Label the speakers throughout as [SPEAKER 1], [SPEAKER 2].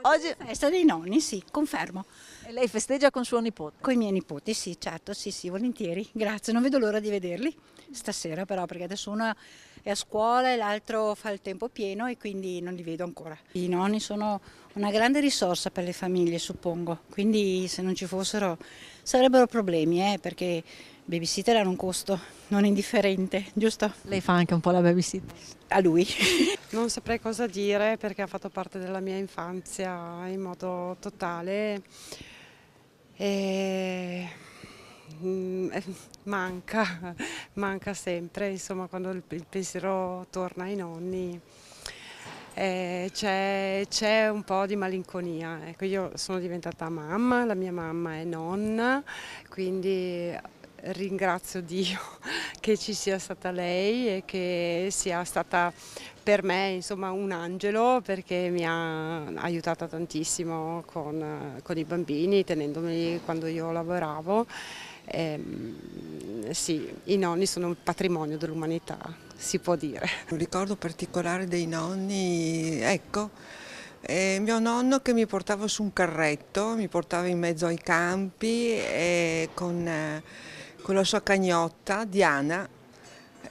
[SPEAKER 1] Oggi
[SPEAKER 2] Festa dei nonni, sì, confermo.
[SPEAKER 1] e lei festeggia con suo nipote.
[SPEAKER 2] Con i miei nipoti, sì, certo, sì, sì, volentieri. Grazie, non vedo l'ora di vederli stasera però, perché adesso uno è a scuola e l'altro fa il tempo pieno e quindi non li vedo ancora. I nonni sono una grande risorsa per le famiglie, suppongo, quindi se non ci fossero sarebbero problemi, perché babysitter hanno un costo non indifferente, giusto?
[SPEAKER 1] Lei fa anche un po' la babysitter.
[SPEAKER 2] A lui.
[SPEAKER 3] Non saprei cosa dire perché ha fatto parte della mia infanzia in modo totale e manca, manca sempre, insomma, quando il pensiero torna ai nonni. C'è un po' di malinconia. Ecco, io sono diventata mamma, la mia mamma è nonna, quindi ringrazio Dio che ci sia stata lei e che sia stata per me, insomma, un angelo, perché mi ha aiutata tantissimo con i bambini, tenendomi quando io lavoravo. Sì, i nonni sono un patrimonio dell'umanità, si può dire.
[SPEAKER 4] Un ricordo particolare dei nonni, ecco, mio nonno che mi portava su un carretto, mi portava in mezzo ai campi con la sua cagnotta Diana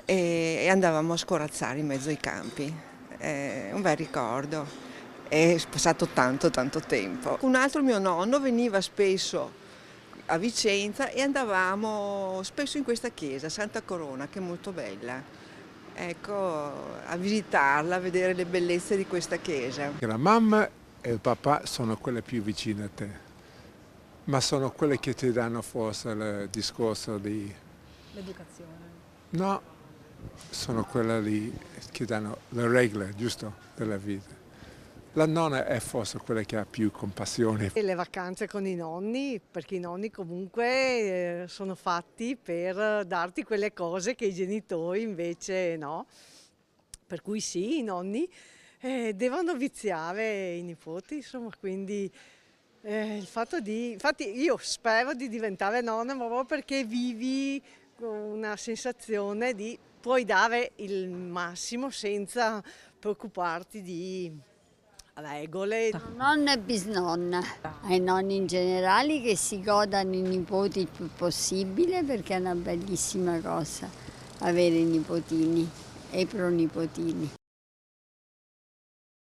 [SPEAKER 4] e andavamo a scorazzare in mezzo ai campi. Un bel ricordo, è passato tanto tanto tempo. Un altro mio nonno veniva spesso a Vicenza e andavamo spesso in questa chiesa, Santa Corona, che è molto bella. Ecco, a visitarla, a vedere le bellezze di questa chiesa.
[SPEAKER 5] La mamma e il papà sono quelle più vicine a te, ma sono quelle che ti danno forse il discorso di...
[SPEAKER 1] L'educazione.
[SPEAKER 5] No, sono quelle lì che danno le regole, giusto, della vita. La nonna è forse quella che ha più compassione.
[SPEAKER 6] E le vacanze con i nonni, perché i nonni comunque sono fatti per darti quelle cose che i genitori invece no. Per cui sì, i nonni devono viziare i nipoti, insomma, quindi il fatto di... Infatti io spero di diventare nonna proprio perché vivi con una sensazione di puoi dare il massimo senza preoccuparti di regole.
[SPEAKER 7] Nonna e bisnonna, ai nonni in generale che si godano i nipoti il più possibile perché è una bellissima cosa avere i nipotini e i pronipotini.